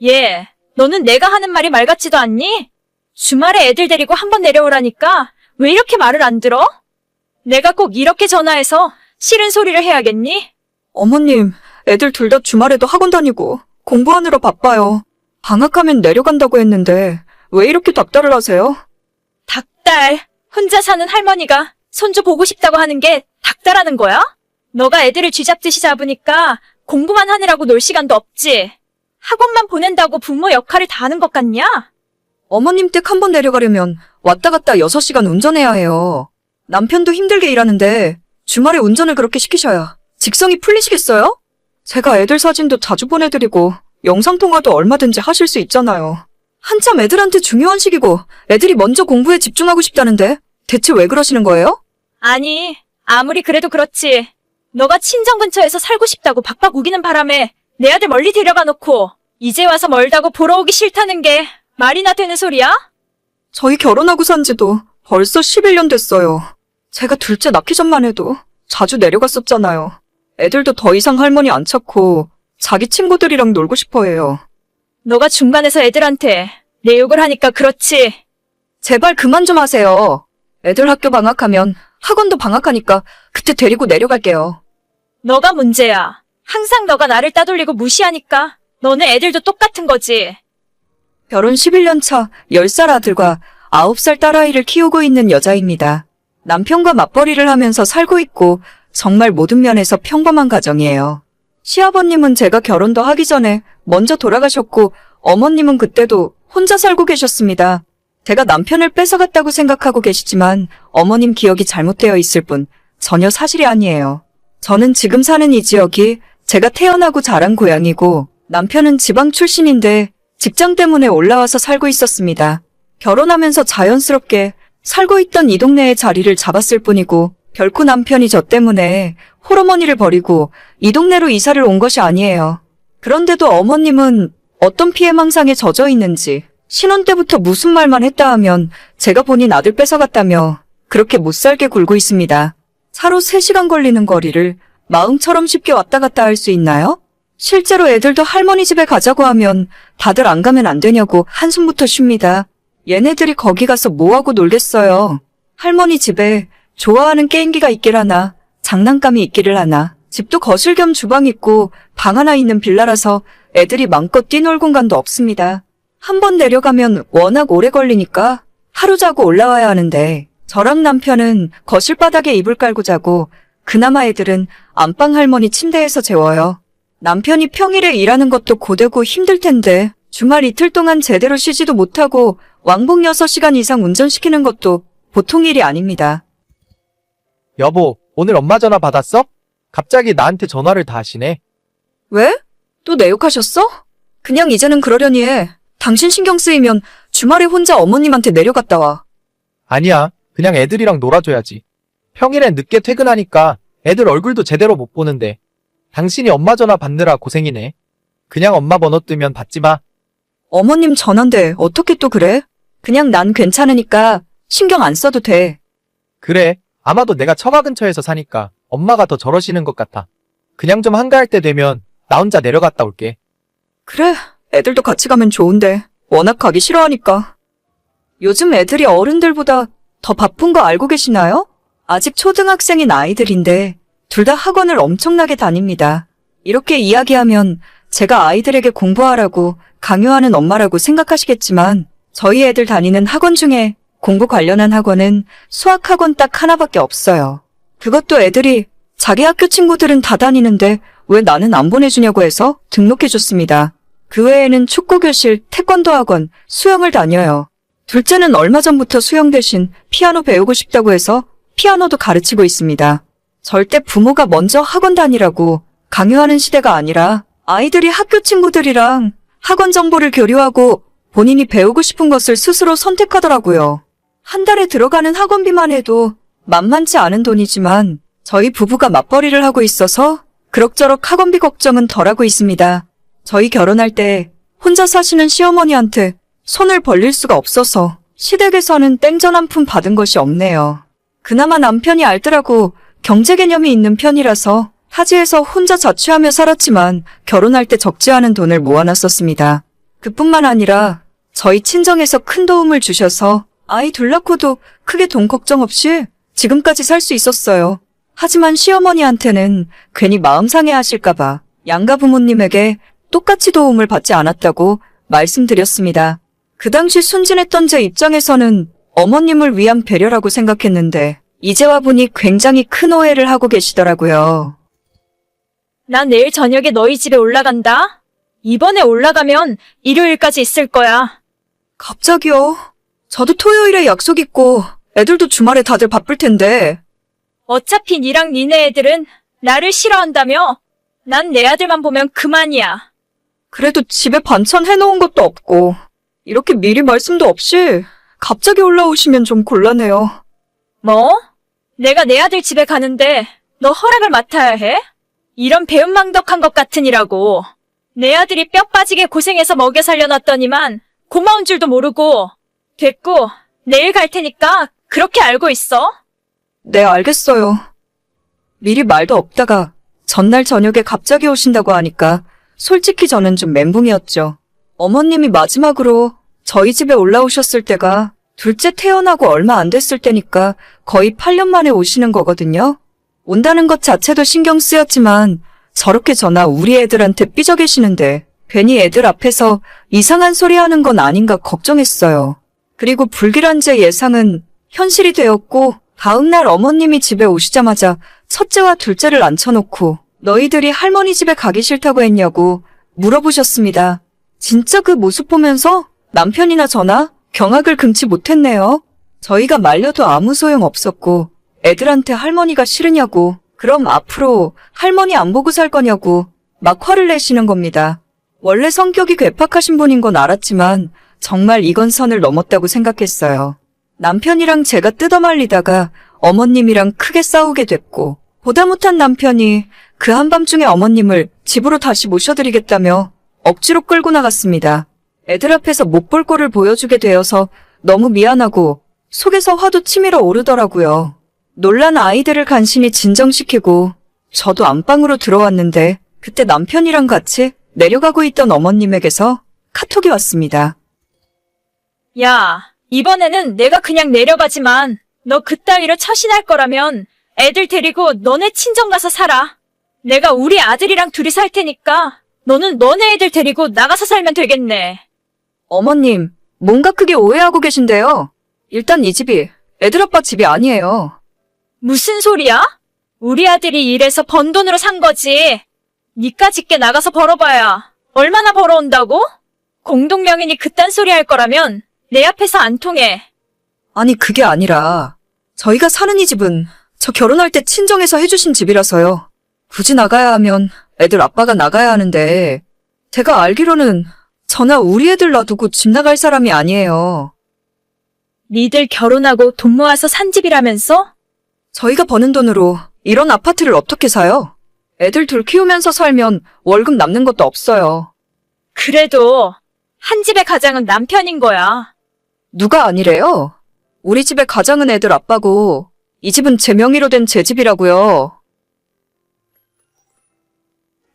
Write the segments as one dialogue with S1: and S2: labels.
S1: 얘, 너는 내가 하는 말이 말 같지도 않니? 주말에 애들 데리고 한번 내려오라니까 왜 이렇게 말을 안 들어? 내가 꼭 이렇게 전화해서 싫은 소리를 해야겠니?
S2: 어머님, 애들 둘 다 주말에도 학원 다니고 공부하느라 바빠요. 방학하면 내려간다고 했는데 왜 이렇게 닥달을 하세요?
S1: 닭달, 혼자 사는 할머니가 손주 보고 싶다고 하는 게 닭달하는 거야? 너가 애들을 쥐잡듯이 잡으니까 공부만 하느라고 놀 시간도 없지. 학원만 보낸다고 부모 역할을 다 하는 것 같냐?
S2: 어머님 댁 한 번 내려가려면 왔다 갔다 6시간 운전해야 해요. 남편도 힘들게 일하는데 주말에 운전을 그렇게 시키셔야 직성이 풀리시겠어요? 제가 애들 사진도 자주 보내드리고 영상통화도 얼마든지 하실 수 있잖아요. 한참 애들한테 중요한 시기고 애들이 먼저 공부에 집중하고 싶다는데 대체 왜 그러시는 거예요?
S1: 아니, 아무리 그래도 그렇지. 너가 친정 근처에서 살고 싶다고 박박 우기는 바람에 내 아들 멀리 데려가 놓고 이제 와서 멀다고 보러 오기 싫다는 게 말이나 되는 소리야?
S2: 저희 결혼하고 산 지도 벌써 11년 됐어요. 제가 둘째 낳기 전만 해도 자주 내려갔었잖아요. 애들도 더 이상 할머니 안 찾고 자기 친구들이랑 놀고 싶어 해요.
S1: 너가 중간에서 애들한테 내 욕을 하니까 그렇지.
S2: 제발 그만 좀 하세요. 애들 학교 방학하면 학원도 방학하니까 그때 데리고 내려갈게요.
S1: 너가 문제야. 항상 너가 나를 따돌리고 무시하니까 너네 애들도 똑같은 거지.
S2: 결혼 11년 차 10살 아들과 9살 딸아이를 키우고 있는 여자입니다. 남편과 맞벌이를 하면서 살고 있고 정말 모든 면에서 평범한 가정이에요. 시아버님은 제가 결혼도 하기 전에 먼저 돌아가셨고 어머님은 그때도 혼자 살고 계셨습니다. 제가 남편을 뺏어갔다고 생각하고 계시지만 어머님 기억이 잘못되어 있을 뿐 전혀 사실이 아니에요. 저는 지금 사는 이 지역이 제가 태어나고 자란 고향이고 남편은 지방 출신인데 직장 때문에 올라와서 살고 있었습니다. 결혼하면서 자연스럽게 살고 있던 이 동네에 자리를 잡았을 뿐이고 결코 남편이 저 때문에 홀어머니를 버리고 이 동네로 이사를 온 것이 아니에요. 그런데도 어머님은 어떤 피해망상에 젖어 있는지 신혼 때부터 무슨 말만 했다 하면 제가 본인 아들 뺏어갔다며 그렇게 못살게 굴고 있습니다. 차로 3시간 걸리는 거리를 마음처럼 쉽게 왔다 갔다 할 수 있나요? 실제로 애들도 할머니 집에 가자고 하면 다들 안 가면 안 되냐고 한숨부터 쉽니다. 얘네들이 거기 가서 뭐하고 놀겠어요. 할머니 집에 좋아하는 게임기가 있길 하나, 장난감이 있기를 하나, 집도 거실 겸 주방 있고 방 하나 있는 빌라라서 애들이 마음껏 뛰놀 공간도 없습니다. 한 번 내려가면 워낙 오래 걸리니까 하루 자고 올라와야 하는데 저랑 남편은 거실 바닥에 이불 깔고 자고 그나마 애들은 안방 할머니 침대에서 재워요. 남편이 평일에 일하는 것도 고되고 힘들 텐데 주말 이틀 동안 제대로 쉬지도 못하고 왕복 6시간 이상 운전시키는 것도 보통 일이 아닙니다.
S3: 여보, 오늘 엄마 전화 받았어? 갑자기 나한테 전화를 다 하시네.
S2: 왜? 또 내 욕하셨어? 그냥 이제는 그러려니 해. 당신 신경 쓰이면 주말에 혼자 어머님한테 내려갔다 와.
S3: 아니야, 그냥 애들이랑 놀아줘야지. 평일엔 늦게 퇴근하니까 애들 얼굴도 제대로 못 보는데 당신이 엄마 전화 받느라 고생이네. 그냥 엄마 번호 뜨면 받지 마.
S2: 어머님 전화인데 어떻게 또 그래? 그냥 난 괜찮으니까 신경 안 써도 돼.
S3: 그래, 아마도 내가 처가 근처에서 사니까 엄마가 더 저러시는 것 같아. 그냥 좀 한가할 때 되면 나 혼자 내려갔다 올게.
S2: 그래, 애들도 같이 가면 좋은데 워낙 가기 싫어하니까. 요즘 애들이 어른들보다 더 바쁜 거 알고 계시나요? 아직 초등학생인 아이들인데 둘 다 학원을 엄청나게 다닙니다. 이렇게 이야기하면 제가 아이들에게 공부하라고 강요하는 엄마라고 생각하시겠지만 저희 애들 다니는 학원 중에 공부 관련한 학원은 수학학원 딱 하나밖에 없어요. 그것도 애들이 자기 학교 친구들은 다 다니는데 왜 나는 안 보내주냐고 해서 등록해줬습니다. 그 외에는 축구교실, 태권도 학원, 수영을 다녀요. 둘째는 얼마 전부터 수영 대신 피아노 배우고 싶다고 해서 피아노도 가르치고 있습니다. 절대 부모가 먼저 학원 다니라고 강요하는 시대가 아니라 아이들이 학교 친구들이랑 학원 정보를 교류하고 본인이 배우고 싶은 것을 스스로 선택하더라고요. 한 달에 들어가는 학원비만 해도 만만치 않은 돈이지만 저희 부부가 맞벌이를 하고 있어서 그럭저럭 학원비 걱정은 덜하고 있습니다. 저희 결혼할 때 혼자 사시는 시어머니한테 손을 벌릴 수가 없어서 시댁에서는 땡전 한 푼 받은 것이 없네요. 그나마 남편이 알뜰하고 경제 개념이 있는 편이라서 타지에서 혼자 자취하며 살았지만 결혼할 때 적지 않은 돈을 모아놨었습니다. 그뿐만 아니라 저희 친정에서 큰 도움을 주셔서 아이 둘 낳고도 크게 돈 걱정 없이 지금까지 살 수 있었어요. 하지만 시어머니한테는 괜히 마음 상해하실까봐 양가 부모님에게 똑같이 도움을 받지 않았다고 말씀드렸습니다. 그 당시 순진했던 제 입장에서는 어머님을 위한 배려라고 생각했는데 이제 와보니 굉장히 큰 오해를 하고 계시더라고요.
S1: 난 내일 저녁에 너희 집에 올라간다. 이번에 올라가면 일요일까지 있을 거야.
S2: 갑자기요? 저도 토요일에 약속 있고 애들도 주말에 다들 바쁠 텐데.
S1: 어차피 니랑 니네 애들은 나를 싫어한다며? 난 내 아들만 보면 그만이야.
S2: 그래도 집에 반찬 해놓은 것도 없고 이렇게 미리 말씀도 없이 갑자기 올라오시면 좀 곤란해요.
S1: 뭐? 내가 내 아들 집에 가는데 너 허락을 맡아야 해? 이런 배은망덕한 것 같으니라고. 내 아들이 뼈 빠지게 고생해서 먹여 살려놨더니만 고마운 줄도 모르고. 됐고, 내일 갈 테니까 그렇게 알고 있어.
S2: 네, 알겠어요. 미리 말도 없다가 전날 저녁에 갑자기 오신다고 하니까 솔직히 저는 좀 멘붕이었죠. 어머님이 마지막으로 저희 집에 올라오셨을 때가 둘째 태어나고 얼마 안 됐을 때니까 거의 8년 만에 오시는 거거든요. 온다는 것 자체도 신경 쓰였지만 저렇게 저나 우리 애들한테 삐져 계시는데 괜히 애들 앞에서 이상한 소리 하는 건 아닌가 걱정했어요. 그리고 불길한 제 예상은 현실이 되었고 다음날 어머님이 집에 오시자마자 첫째와 둘째를 앉혀놓고 너희들이 할머니 집에 가기 싫다고 했냐고 물어보셨습니다. 진짜 그 모습 보면서 남편이나 저나 경악을 금치 못했네요. 저희가 말려도 아무 소용 없었고 애들한테 할머니가 싫으냐고 그럼 앞으로 할머니 안 보고 살 거냐고 막 화를 내시는 겁니다. 원래 성격이 괴팍하신 분인 건 알았지만 정말 이건 선을 넘었다고 생각했어요. 남편이랑 제가 뜯어말리다가 어머님이랑 크게 싸우게 됐고 보다 못한 남편이 그 한밤중에 어머님을 집으로 다시 모셔드리겠다며 억지로 끌고 나갔습니다. 애들 앞에서 못 볼 꼴을 보여주게 되어서 너무 미안하고 속에서 화도 치밀어 오르더라고요. 놀란 아이들을 간신히 진정시키고 저도 안방으로 들어왔는데 그때 남편이랑 같이 내려가고 있던 어머님에게서 카톡이 왔습니다.
S1: 야, 이번에는 내가 그냥 내려가지만 너 그따위로 처신할 거라면 애들 데리고 너네 친정 가서 살아. 내가 우리 아들이랑 둘이 살 테니까 너는 너네 애들 데리고 나가서 살면 되겠네.
S2: 어머님, 뭔가 크게 오해하고 계신데요. 일단 이 집이 애들 아빠 집이 아니에요.
S1: 무슨 소리야? 우리 아들이 일해서 번 돈으로 산 거지. 니까 짓게 나가서 벌어봐야 얼마나 벌어온다고? 공동명인이 그딴 소리 할 거라면 내 앞에서 안 통해.
S2: 아니 그게 아니라 저희가 사는 이 집은 저 결혼할 때 친정에서 해주신 집이라서요. 굳이 나가야 하면 애들 아빠가 나가야 하는데 제가 알기로는 저나 우리 애들 놔두고 집 나갈 사람이 아니에요.
S1: 니들 결혼하고 돈 모아서 산 집이라면서?
S2: 저희가 버는 돈으로 이런 아파트를 어떻게 사요? 애들 둘 키우면서 살면 월급 남는 것도 없어요.
S1: 그래도 한 집의 가장은 남편인 거야.
S2: 누가 아니래요? 우리 집의 가장은 애들 아빠고 이 집은 제 명의로 된 제 집이라고요.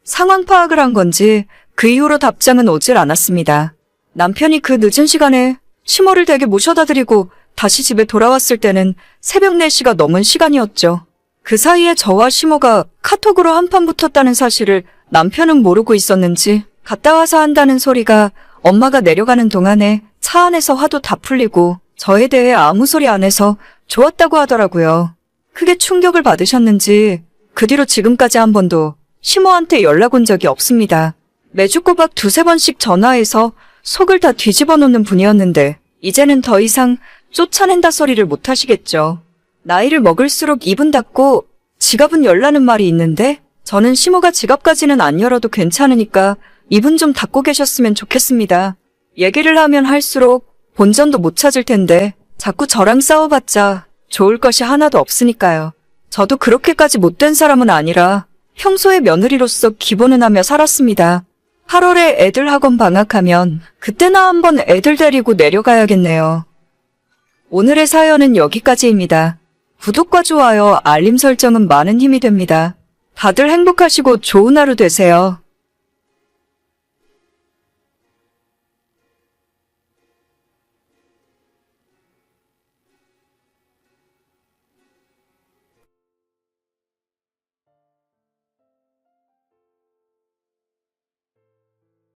S2: 상황 파악을 한 건지 그 이후로 답장은 오질 않았습니다. 남편이 그 늦은 시간에 시모를 댁에 모셔다 드리고 다시 집에 돌아왔을 때는 새벽 4시가 넘은 시간이었죠. 그 사이에 저와 시모가 카톡으로 한판 붙었다는 사실을 남편은 모르고 있었는지 갔다 와서 한다는 소리가 엄마가 내려가는 동안에 차 안에서 화도 다 풀리고 저에 대해 아무 소리 안 해서 좋았다고 하더라고요. 크게 충격을 받으셨는지 그 뒤로 지금까지 한 번도 시모한테 연락 온 적이 없습니다. 매주 꼬박 2-3번씩 전화해서 속을 다 뒤집어 놓는 분이었는데 이제는 더 이상 쫓아낸다 소리를 못 하시겠죠. 나이를 먹을수록 입은 닫고 지갑은 열라는 말이 있는데 저는 시모가 지갑까지는 안 열어도 괜찮으니까 입은 좀 닫고 계셨으면 좋겠습니다. 얘기를 하면 할수록 본전도 못 찾을 텐데 자꾸 저랑 싸워봤자 좋을 것이 하나도 없으니까요. 저도 그렇게까지 못된 사람은 아니라 평소에 며느리로서 기본은 하며 살았습니다. 8월에 애들 학원 방학하면 그때나 한번 애들 데리고 내려가야겠네요. 오늘의 사연은 여기까지입니다. 구독과 좋아요, 알림 설정은 많은 힘이 됩니다. 다들 행복하시고 좋은 하루 되세요.